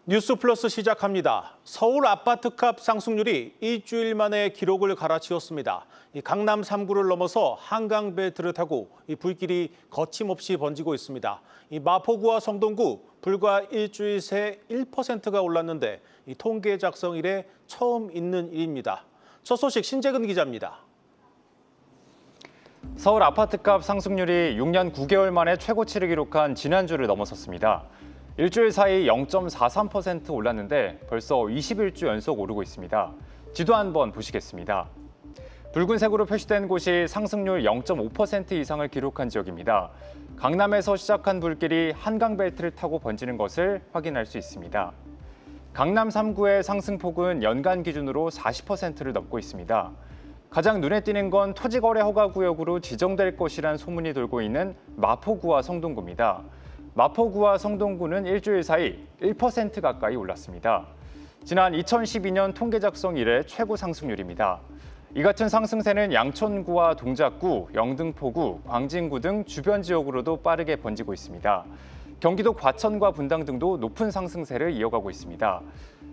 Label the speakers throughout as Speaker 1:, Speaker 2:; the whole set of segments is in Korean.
Speaker 1: 뉴스 플러스 시작합니다. 서울 아파트값 상승률이 일주일 만에 기록을 갈아치웠습니다. 강남 3구를 넘어서 한강 벨트를 타고 불길이 거침없이 번지고 있습니다. 마포구와 성동구 불과 일주일 새 1%가 올랐는데 통계 작성 이래 처음 있는 일입니다. 첫 소식 신재근 기자입니다.
Speaker 2: 서울 아파트값 상승률이 6년 9개월 만에 최고치를 기록한 지난주를 넘어섰습니다. 일주일 사이 0.43% 올랐는데 벌써 21주 연속 오르고 있습니다. 지도 한번 보시겠습니다. 붉은색으로 표시된 곳이 상승률 0.5% 이상을 기록한 지역입니다. 강남에서 시작한 불길이 한강벨트를 타고 번지는 것을 확인할 수 있습니다. 강남 3구의 상승폭은 연간 기준으로 40%를 넘고 있습니다. 가장 눈에 띄는 건 토지거래 허가구역으로 지정될 것이란 소문이 돌고 있는 마포구와 성동구입니다. 마포구와 성동구는 일주일 사이 1% 가까이 올랐습니다. 지난 2012년 통계 작성 이래 최고 상승률입니다. 이 같은 상승세는 양천구와 동작구, 영등포구, 광진구 등 주변 지역으로도 빠르게 번지고 있습니다. 경기도 과천과 분당 등도 높은 상승세를 이어가고 있습니다.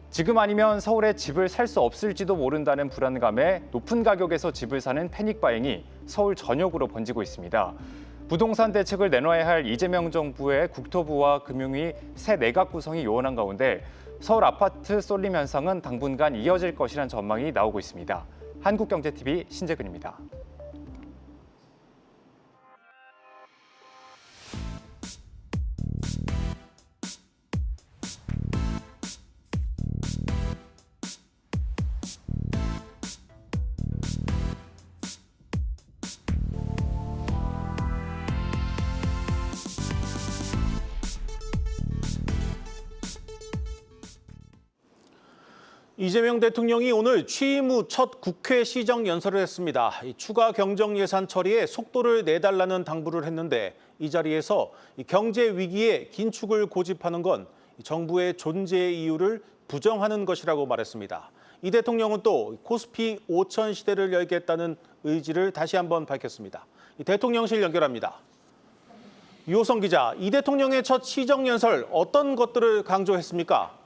Speaker 2: 지금 아니면 서울에 집을 살 수 없을지도 모른다는 불안감에 높은 가격에서 집을 사는 패닉 바잉이 서울 전역으로 번지고 있습니다. 부동산 대책을 내놔야 할 이재명 정부의 국토부와 금융위 새 내각 구성이 요원한 가운데 서울 아파트 쏠림 현상은 당분간 이어질 것이란 전망이 나오고 있습니다. 한국경제TV 신재근입니다.
Speaker 1: 이재명 대통령이 오늘 취임 후 첫 국회 시정 연설을 했습니다. 추가 경정 예산 처리에 속도를 내달라는 당부를 했는데 이 자리에서 경제 위기에 긴축을 고집하는 건 정부의 존재 이유를 부정하는 것이라고 말했습니다. 이 대통령은 또 코스피 5천 시대를 열겠다는 의지를 다시 한번 밝혔습니다. 대통령실 연결합니다. 유호성 기자, 이 대통령의 첫 시정 연설 어떤 것들을 강조했습니까?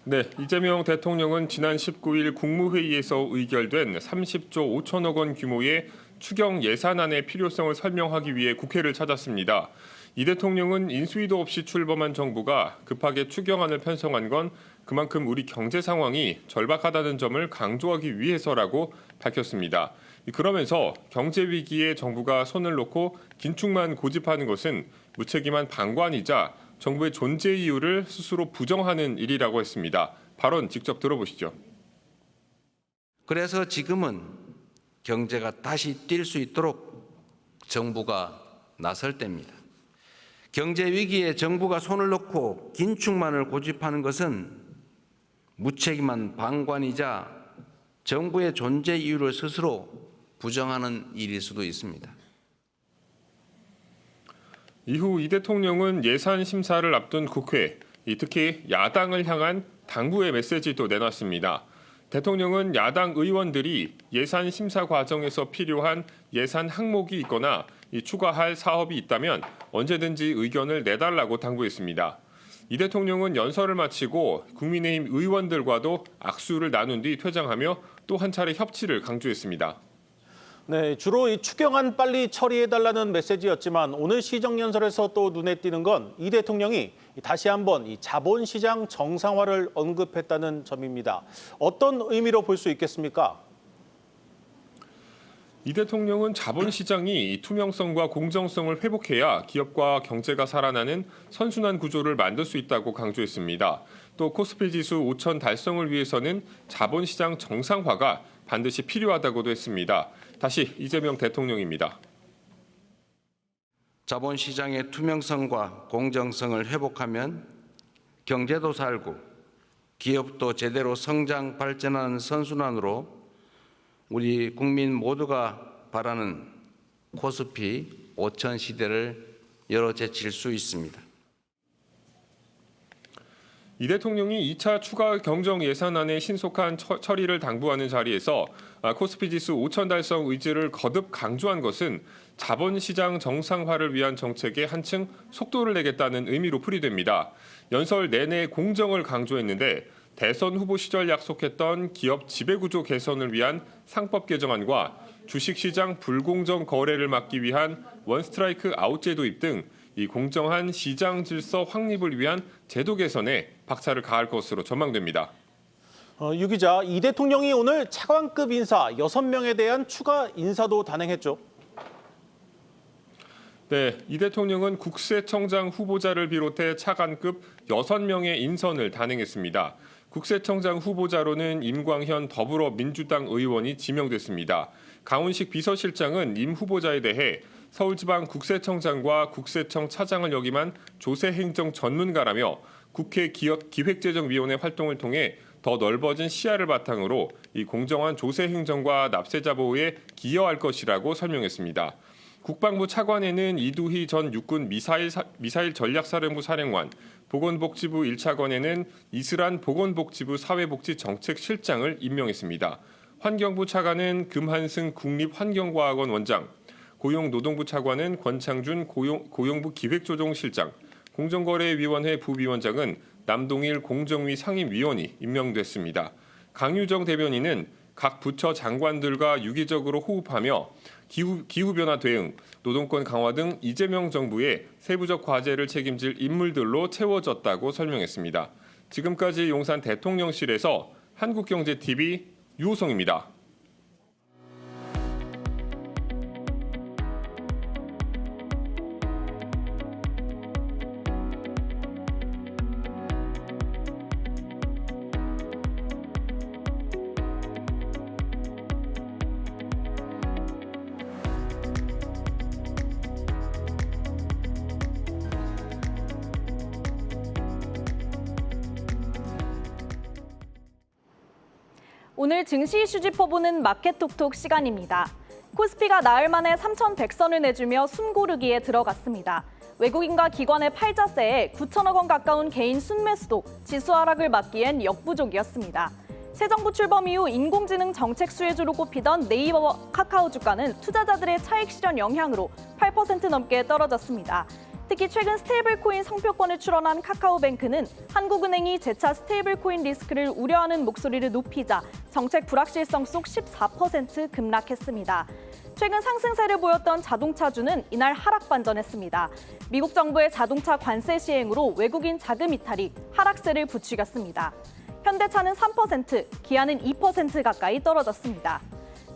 Speaker 3: 네, 이재명 대통령은 지난 19일 국무회의에서 의결된 30조 5천억 원 규모의 추경 예산안의 필요성을 설명하기 위해 국회를 찾았습니다. 이 대통령은 인수위도 없이 출범한 정부가 급하게 추경안을 편성한 건 그만큼 우리 경제 상황이 절박하다는 점을 강조하기 위해서라고 밝혔습니다. 그러면서 경제 위기에 정부가 손을 놓고 긴축만 고집하는 것은 무책임한 방관이자 정부의 존재 이유를 스스로 부정하는 일이라고 했습니다. 발언 직접 들어보시죠.
Speaker 4: 그래서 지금은 경제가 다시 뛸 수 있도록 정부가 나설 때입니다. 경제 위기에 정부가 손을 놓고 긴축만을 고집하는 것은 무책임한 방관이자 정부의 존재 이유를 스스로 부정하는 일일 수도 있습니다.
Speaker 3: 이후 이 대통령은 예산 심사를 앞둔 국회, 특히 야당을 향한 당부의 메시지도 내놨습니다. 대통령은 야당 의원들이 예산 심사 과정에서 필요한 예산 항목이 있거나 추가할 사업이 있다면 언제든지 의견을 내달라고 당부했습니다. 이 대통령은 연설을 마치고 국민의힘 의원들과도 악수를 나눈 뒤 퇴장하며 또 한 차례 협치를 강조했습니다.
Speaker 1: 네, 주로 이 추경안 빨리 처리해달라는 메시지였지만 오늘 시정연설에서 또 눈에 띄는 건 이 대통령이 다시 한번 이 자본시장 정상화를 언급했다는 점입니다. 어떤 의미로 볼 수 있겠습니까?
Speaker 3: 이 대통령은 자본시장이 투명성과 공정성을 회복해야 기업과 경제가 살아나는 선순환 구조를 만들 수 있다고 강조했습니다. 또 코스피 지수 5천 달성을 위해서는 자본시장 정상화가 반드시 필요하다고도 했습니다. 다시 이재명 대통령입니다.
Speaker 4: 자본시장의 투명성과 공정성을 회복하면 경제도 살고 기업도 제대로 성장 발전하는 선순환으로 우리 국민 모두가 바라는 코스피 5천 시대를 열어제칠 수 있습니다.
Speaker 3: 이 대통령이 2차 추가 경정 예산안의 신속한 처리를 당부하는 자리에서 코스피 지수 5천 달성 의지를 거듭 강조한 것은 자본시장 정상화를 위한 정책에 한층 속도를 내겠다는 의미로 풀이됩니다. 연설 내내 공정을 강조했는데 대선 후보 시절 약속했던 기업 지배구조 개선을 위한 상법 개정안과 주식시장 불공정 거래를 막기 위한 원스트라이크 아웃제 도입 등 이 공정한 시장 질서 확립을 위한 제도 개선에 박차를 가할 것으로 전망됩니다.
Speaker 1: 유 기자, 이 대통령이 오늘 차관급 인사 6명에 대한 추가 인사도 단행했죠.
Speaker 3: 네, 이 대통령은 국세청장 후보자를 비롯해 차관급 6명의 인선을 단행했습니다. 국세청장 후보자로는 임광현 더불어민주당 의원이 지명됐습니다. 강훈식 비서실장은 임 후보자에 대해 서울지방 국세청장과 국세청 차장을 역임한 조세행정 전문가라며 국회 기획재정위원회 활동을 통해 더 넓어진 시야를 바탕으로 이 공정한 조세행정과 납세자 보호에 기여할 것이라고 설명했습니다. 국방부 차관에는 이두희 전 육군 미사일 전략사령부 사령관, 보건복지부 1차관에는 이슬한 보건복지부 사회복지정책실장을 임명했습니다. 환경부 차관은 금한승 국립환경과학원 원장, 고용노동부 차관은 권창준 고용부 기획조정실장, 공정거래위원회 부위원장은 남동일 공정위 상임위원이 임명됐습니다. 강유정 대변인은 각 부처 장관들과 유기적으로 호흡하며 기후변화 대응, 노동권 강화 등 이재명 정부의 세부적 과제를 책임질 인물들로 채워졌다고 설명했습니다. 지금까지 용산 대통령실에서 한국경제TV 유호성입니다.
Speaker 5: 오늘 증시 이슈 짚어보는 마켓톡톡 시간입니다. 코스피가 나흘 만에 3,100선을 내주며 숨고르기에 들어갔습니다. 외국인과 기관의 팔자세에 9천억 원 가까운 개인 순매수도 지수 하락을 막기엔 역부족이었습니다. 새 정부 출범 이후 인공지능 정책 수혜주로 꼽히던 네이버와 카카오 주가는 투자자들의 차익 실현 영향으로 8% 넘게 떨어졌습니다. 특히 최근 스테이블코인 상표권을 출원한 카카오뱅크는 한국은행이 재차 스테이블코인 리스크를 우려하는 목소리를 높이자 정책 불확실성 속 14% 급락했습니다. 최근 상승세를 보였던 자동차주는 이날 하락 반전했습니다. 미국 정부의 자동차 관세 시행으로 외국인 자금 이탈이 하락세를 부추겼습니다. 현대차는 3%, 기아는 2% 가까이 떨어졌습니다.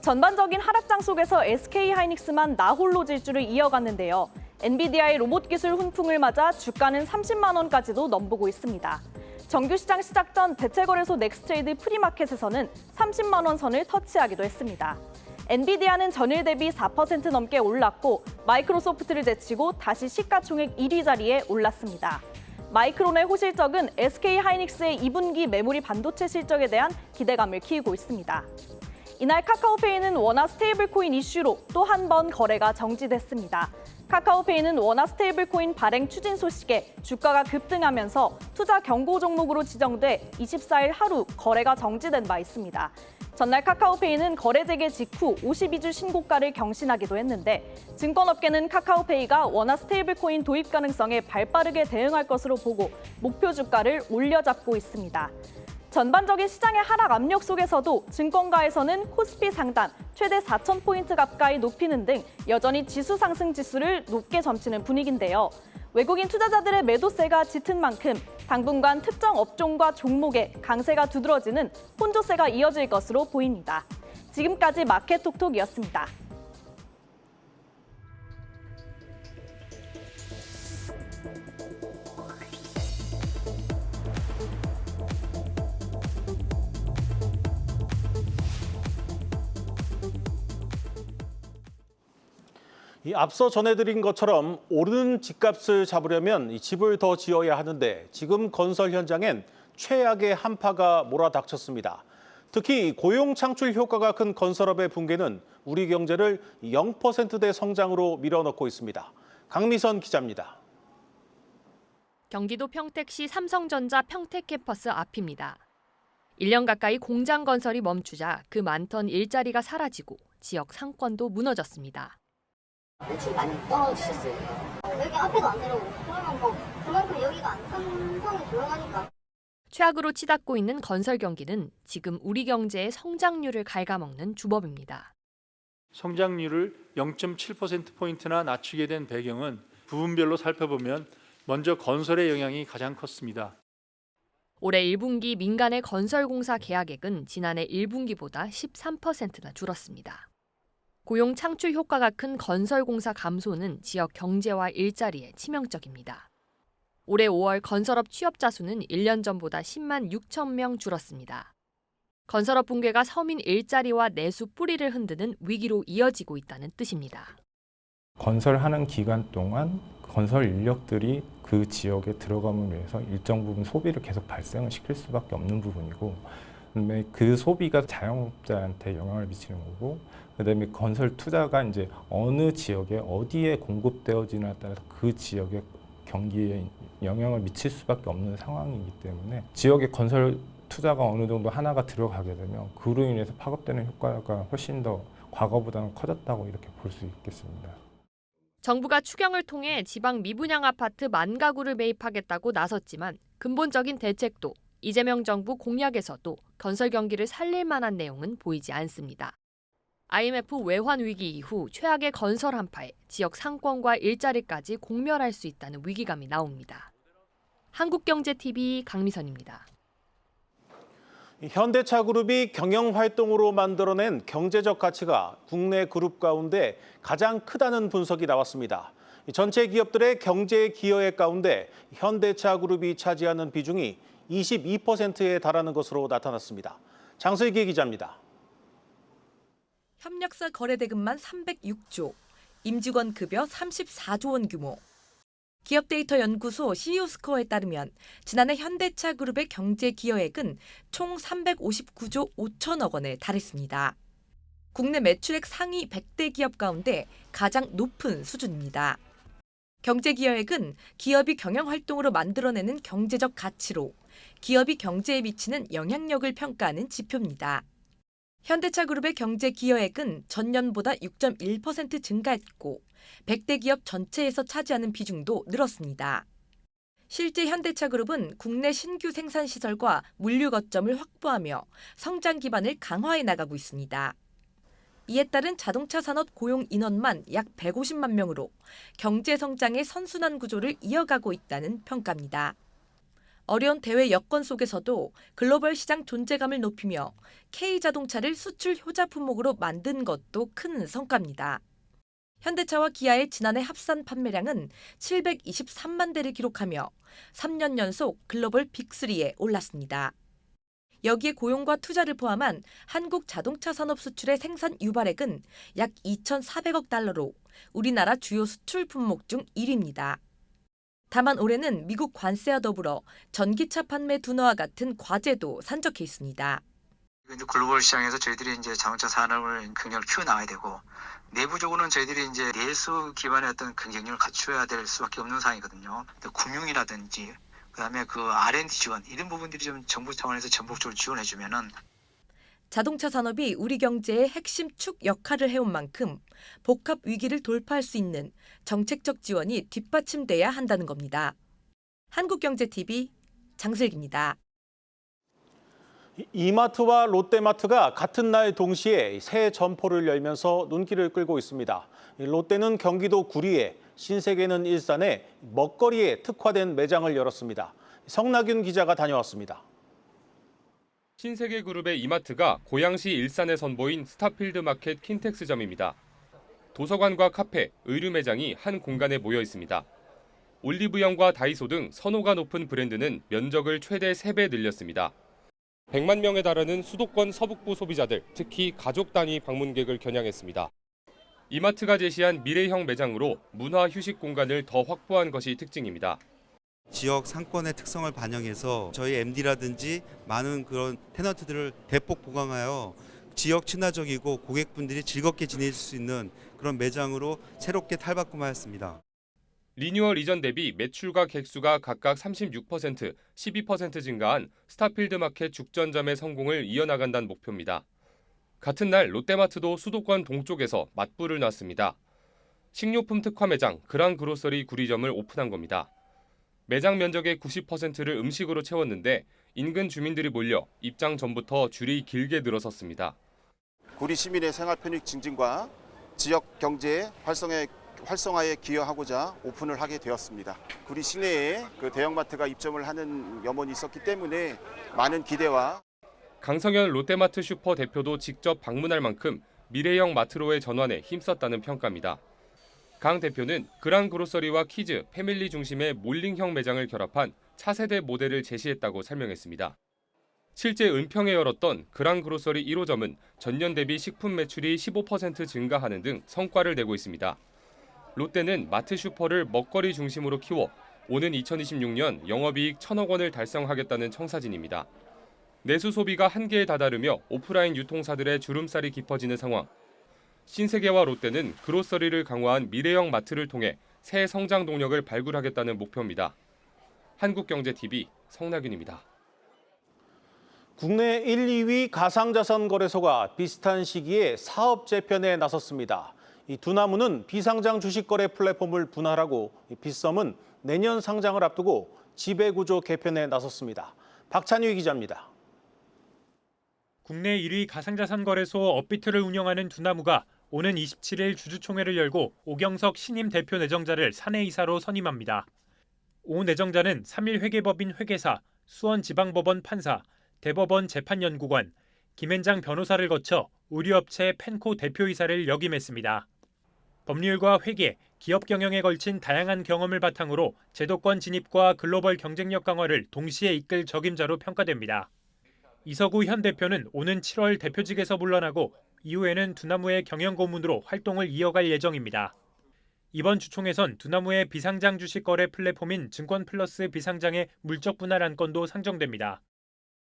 Speaker 5: 전반적인 하락장 속에서 SK하이닉스만 나홀로 질주를 이어갔는데요. 엔비디아의 로봇 기술 훈풍을 맞아 주가는 30만 원까지도 넘보고 있습니다. 정규 시장 시작 전 대체거래소 넥스트레이드 프리마켓에서는 30만 원 선을 터치하기도 했습니다. 엔비디아는 전일 대비 4% 넘게 올랐고 마이크로소프트를 제치고 다시 시가총액 1위 자리에 올랐습니다. 마이크론의 호실적은 SK하이닉스의 2분기 메모리 반도체 실적에 대한 기대감을 키우고 있습니다. 이날 카카오페이는 원화 스테이블코인 이슈로 또 한 번 거래가 정지됐습니다. 카카오페이는 원화 스테이블코인 발행 추진 소식에 주가가 급등하면서 투자 경고 종목으로 지정돼 24일 하루 거래가 정지된 바 있습니다. 전날 카카오페이는 거래 재개 직후 52주 신고가를 경신하기도 했는데 증권업계는 카카오페이가 원화 스테이블코인 도입 가능성에 발빠르게 대응할 것으로 보고 목표 주가를 올려잡고 있습니다. 전반적인 시장의 하락 압력 속에서도 증권가에서는 코스피 상단 최대 4,000포인트 가까이 높이는 등 여전히 지수 상승 지수를 높게 점치는 분위기인데요. 외국인 투자자들의 매도세가 짙은 만큼 당분간 특정 업종과 종목에 강세가 두드러지는 혼조세가 이어질 것으로 보입니다. 지금까지 마켓톡톡이었습니다.
Speaker 1: 앞서 전해드린 것처럼 오르는 집값을 잡으려면 이 집을 더 지어야 하는데 지금 건설 현장엔 최악의 한파가 몰아닥쳤습니다. 특히 고용 창출 효과가 큰 건설업의 붕괴는 우리 경제를 0%대 성장으로 밀어넣고 있습니다. 강미선 기자입니다.
Speaker 6: 경기도 평택시 삼성전자 평택캠퍼스 앞입니다. 1년 가까이 공장 건설이 멈추자 그 많던 일자리가 사라지고 지역 상권도 무너졌습니다.
Speaker 7: 매출이 많이 떨어지셨어요. 여기 앞에도 안 내려오고 그러면 뭐 그만큼 여기가 삼성이 조용하니까.
Speaker 6: 최악으로 치닫고 있는 건설 경기는 지금 우리 경제의 성장률을 갉아먹는 주범입니다.
Speaker 8: 성장률을 0.7%포인트나 낮추게 된 배경은 부분별로 살펴보면 먼저 건설의 영향이 가장 컸습니다.
Speaker 6: 올해 1분기 민간의 건설공사 계약액은 지난해 1분기보다 13%나 줄었습니다. 고용 창출 효과가 큰 건설공사 감소는 지역 경제와 일자리에 치명적입니다. 올해 5월 건설업 취업자 수는 1년 전보다 10만 6천 명 줄었습니다. 건설업 붕괴가 서민 일자리와 내수 뿌리를 흔드는 위기로 이어지고 있다는 뜻입니다.
Speaker 9: 건설하는 기간 동안 건설 인력들이 그 지역에 들어감을 위해서 일정 부분 소비를 계속 발생을 시킬 수밖에 없는 부분이고, 그다음에 그 소비가 자영업자한테 영향을 미치는 거고, 그다음에 건설 투자가 이제 어느 지역에 어디에 공급되어지느냐에 따라서 그 지역의 경기에 영향을 미칠 수밖에 없는 상황이기 때문에 지역의 건설 투자가 어느 정도 하나가 들어가게 되면 그로 인해서 파급되는 효과가 훨씬 더 과거보다는 커졌다고 이렇게 볼 수 있겠습니다.
Speaker 6: 정부가 추경을 통해 지방 미분양 아파트 10,000가구를 매입하겠다고 나섰지만 근본적인 대책도 이재명 정부 공약에서도 건설 경기를 살릴 만한 내용은 보이지 않습니다. IMF 외환 위기 이후 최악의 건설 한파에 지역 상권과 일자리까지 공멸할 수 있다는 위기감이 나옵니다. 한국경제TV 강미선입니다.
Speaker 1: 현대차그룹이 경영활동으로 만들어낸 경제적 가치가 국내 그룹 가운데 가장 크다는 분석이 나왔습니다. 전체 기업들의 경제 기여액 가운데 현대차그룹이 차지하는 비중이 22%에 달하는 것으로 나타났습니다. 장슬기 기자입니다.
Speaker 10: 협력사 거래대금만 306조, 임직원 급여 34조 원 규모. 기업데이터연구소 CEO스코어에 따르면 지난해 현대차그룹의 경제 기여액은 총 359조 5천억 원에 달했습니다. 국내 매출액 상위 100대 기업 가운데 가장 높은 수준입니다. 경제 기여액은 기업이 경영활동으로 만들어내는 경제적 가치로 기업이 경제에 미치는 영향력을 평가하는 지표입니다. 현대차그룹의 경제 기여액은 전년보다 6.1% 증가했고 100대 기업 전체에서 차지하는 비중도 늘었습니다. 실제 현대차그룹은 국내 신규 생산시설과 물류 거점을 확보하며 성장 기반을 강화해 나가고 있습니다. 이에 따른 자동차 산업 고용 인원만 약 150만 명으로 경제 성장의 선순환 구조를 이어가고 있다는 평가입니다. 어려운 대외 여건 속에서도 글로벌 시장 존재감을 높이며 K자동차를 수출 효자 품목으로 만든 것도 큰 성과입니다. 현대차와 기아의 지난해 합산 판매량은 723만 대를 기록하며 3년 연속 글로벌 빅3에 올랐습니다. 여기에 고용과 투자를 포함한 한국 자동차 산업 수출의 생산 유발액은 약 2,400억 달러로 우리나라 주요 수출 품목 중 1위입니다. 다만 올해는 미국 관세와 더불어 전기차 판매 둔화와 같은 과제도 산적해 있습니다.
Speaker 11: 글로벌 시장에서 저희들이 이제 자동차 산업을 경쟁을 키워나가야 되고 내부적으로는 저희들이 이제 내수 기반의 어떤 경쟁력을 갖춰야 될 수밖에 없는 상황이거든요. 금융이라든지 그다음에 그 R&D 지원 이런 부분들이 좀 정부 차원에서 전폭적으로 지원해주면은
Speaker 10: 자동차 산업이 우리 경제의 핵심 축 역할을 해온 만큼 복합 위기를 돌파할 수 있는 정책적 지원이 뒷받침돼야 한다는 겁니다. 한국경제TV 장슬기입니다.
Speaker 1: 이마트와 롯데마트가 같은 날 동시에 새 점포를 열면서 눈길을 끌고 있습니다. 롯데는 경기도 구리에, 신세계는 일산에 먹거리에 특화된 매장을 열었습니다. 성나균 기자가 다녀왔습니다.
Speaker 12: 신세계그룹의 이마트가 고양시 일산에 선보인 스타필드 마켓 킨텍스점입니다. 도서관과 카페, 의류 매장이 한 공간에 모여 있습니다. 올리브영과 다이소 등 선호가 높은 브랜드는 면적을 최대 3배 늘렸습니다. 100만 명에 달하는 수도권 서북부 소비자들, 특히 가족 단위 방문객을 겨냥했습니다. 이마트가 제시한 미래형 매장으로 문화 휴식 공간을 더 확보한 것이 특징입니다.
Speaker 13: 지역 상권의 특성을 반영해서 저희 MD라든지 많은 그런 테너트들을 대폭 보강하여 지역 친화적이고 고객분들이 즐겁게 지내실 수 있는 그런 매장으로 새롭게 탈바꿈하였습니다.
Speaker 12: 리뉴얼 이전 대비 매출과 객수가 각각 36%, 12% 증가한 스타필드마켓 죽전점의 성공을 이어나간다는 목표입니다. 같은 날 롯데마트도 수도권 동쪽에서 맞불을 놨습니다. 식료품 특화 매장 그랑그로서리 구리점을 오픈한 겁니다. 매장 면적의 90%를 음식으로 채웠는데 인근 주민들이 몰려 입장 전부터 줄이 길게 늘어섰습니다.
Speaker 14: 구리 시민의 생활 편익 증진과 지역 경제 활성화에 기여하고자 오픈을 하게 되었습니다. 구리 시내에 대형마트가 입점을 하는 염원이 있었기 때문에 많은 기대와
Speaker 12: 강성현 롯데마트 슈퍼 대표도 직접 방문할 만큼 미래형 마트로의 전환에 힘썼다는 평가입니다. 강 대표는 그랑그로서리와 키즈, 패밀리 중심의 몰링형 매장을 결합한 차세대 모델을 제시했다고 설명했습니다. 실제 은평에 열었던 그랑그로서리 1호점은 전년 대비 식품 매출이 15% 증가하는 등 성과를 내고 있습니다. 롯데는 마트 슈퍼를 먹거리 중심으로 키워 오는 2026년 영업이익 1,000억 원을 달성하겠다는 청사진입니다. 내수 소비가 한계에 다다르며 오프라인 유통사들의 주름살이 깊어지는 상황. 신세계와 롯데는 그로서리를 강화한 미래형 마트를 통해 새 성장 동력을 발굴하겠다는 목표입니다. 한국경제TV 성나균입니다.
Speaker 1: 국내 1, 2위 가상자산 거래소가 비슷한 시기에 사업 재편에 나섰습니다. 이 두나무는 비상장 주식거래 플랫폼을 분할하고 빗썸은 내년 상장을 앞두고 지배구조 개편에 나섰습니다. 박찬휘 기자입니다.
Speaker 15: 국내 1위 가상자산 거래소 업비트를 운영하는 두나무가 오는 27일 주주총회를 열고 오경석 신임 대표 내정자를 사내이사로 선임합니다. 오 내정자는 3일 회계법인 회계사, 수원지방법원 판사, 대법원 재판연구관, 김앤장 변호사를 거쳐 의류업체 펜코 대표이사를 역임했습니다. 법률과 회계, 기업 경영에 걸친 다양한 경험을 바탕으로 제도권 진입과 글로벌 경쟁력 강화를 동시에 이끌 적임자로 평가됩니다. 이서구 현 대표는 오는 7월 대표직에서 물러나고 이후에는 두나무의 경영고문으로 활동을 이어갈 예정입니다. 이번 주총에선 두나무의 비상장 주식 거래 플랫폼인 증권플러스 비상장의 물적 분할 안건도 상정됩니다.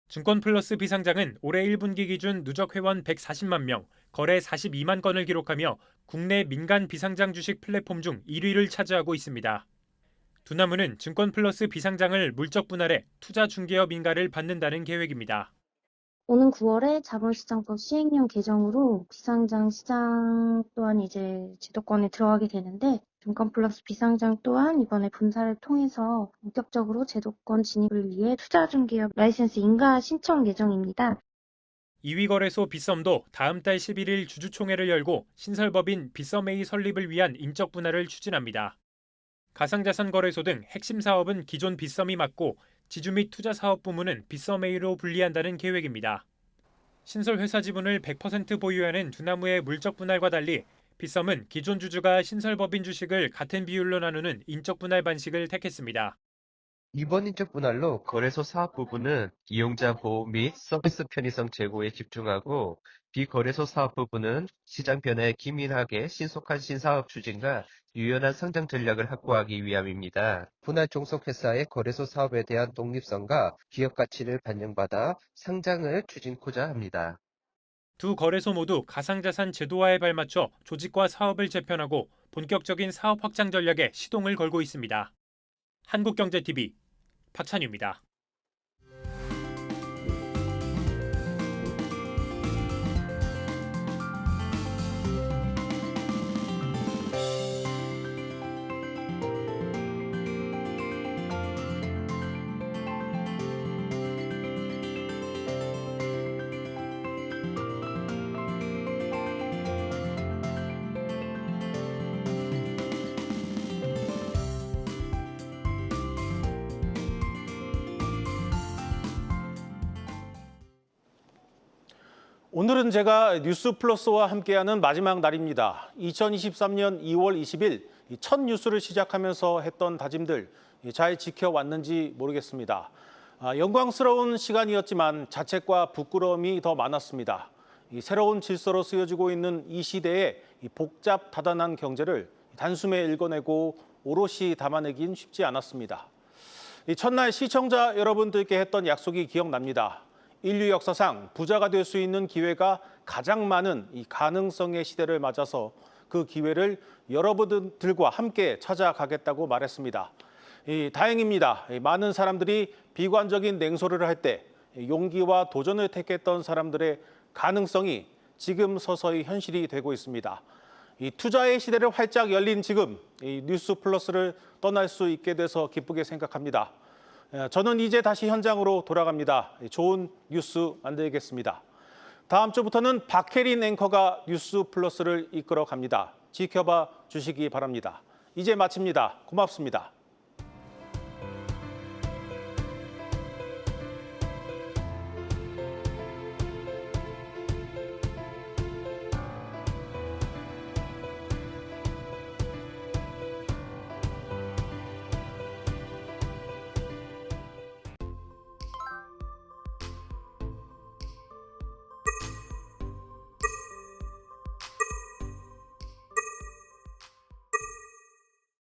Speaker 15: 증권플러스 비상장은 올해 1분기 기준 누적 회원 140만 명, 거래 42만 건을 기록하며 국내 민간 비상장 주식 플랫폼 중 1위를 차지하고 있습니다. 두나무는 증권플러스 비상장을 물적 분할해 투자 중개업 인가를 받는다는 계획입니다.
Speaker 16: 오는 9월에 자본시장법 시행령 개정으로 비상장 시장 또한 이제 제도권에 들어가게 되는데 증권플러스 비상장 또한 이번에 분사를 통해서 본격적으로 제도권 진입을 위해 투자중개업 라이센스 인가 신청 예정입니다.
Speaker 15: 2위 거래소 빗썸도 다음 달 11일 주주총회를 열고 신설법인 빗썸A 설립을 위한 인적 분할을 추진합니다. 가상자산 거래소 등 핵심 사업은 기존 빗썸이 맡고 지주 및 투자 사업 부문은 빗썸A로 분리한다는 계획입니다. 신설 회사 지분을 100% 보유하는 두나무의 물적 분할과 달리 빗썸은 기존 주주가 신설법인 주식을 같은 비율로 나누는 인적 분할 방식을 택했습니다.
Speaker 17: 이번 인적 분할로 거래소 사업 부분은 이용자 보호 및 서비스 편의성 제고에 집중하고 비거래소 사업 부분은 시장 변화에 기민하게 신속한 신사업 추진과 유연한 성장 전략을 확보하기 위함입니다. 분할 종속회사의 거래소 사업에 대한 독립성과 기업 가치를 반영받아 상장을 추진코자 합니다.
Speaker 15: 두 거래소 모두 가상자산 제도화에 발맞춰 조직과 사업을 재편하고 본격적인 사업 확장 전략에 시동을 걸고 있습니다. 한국경제TV 박찬유입니다.
Speaker 1: 오늘은 제가 뉴스플러스와 함께하는 마지막 날입니다. 2023년 2월 20일 첫 뉴스를 시작하면서 했던 다짐들 잘 지켜왔는지 모르겠습니다. 영광스러운 시간이었지만 자책과 부끄러움이 더 많았습니다. 새로운 질서로 쓰여지고 있는 이 시대에 복잡 다단한 경제를 단숨에 읽어내고 오롯이 담아내긴 쉽지 않았습니다. 첫날 시청자 여러분들께 했던 약속이 기억납니다. 인류 역사상 부자가 될 수 있는 기회가 가장 많은 이 가능성의 시대를 맞아서 그 기회를 여러분들과 함께 찾아가겠다고 말했습니다. 다행입니다. 많은 사람들이 비관적인 냉소를 할 때 용기와 도전을 택했던 사람들의 가능성이 지금 서서히 현실이 되고 있습니다. 투자의 시대를 활짝 열린 지금 뉴스 플러스를 떠날 수 있게 돼서 기쁘게 생각합니다. 저는 이제 다시 현장으로 돌아갑니다. 좋은 뉴스 만들겠습니다. 다음 주부터는 박혜린 앵커가 뉴스 플러스를 이끌어 갑니다. 지켜봐 주시기 바랍니다. 이제 마칩니다. 고맙습니다.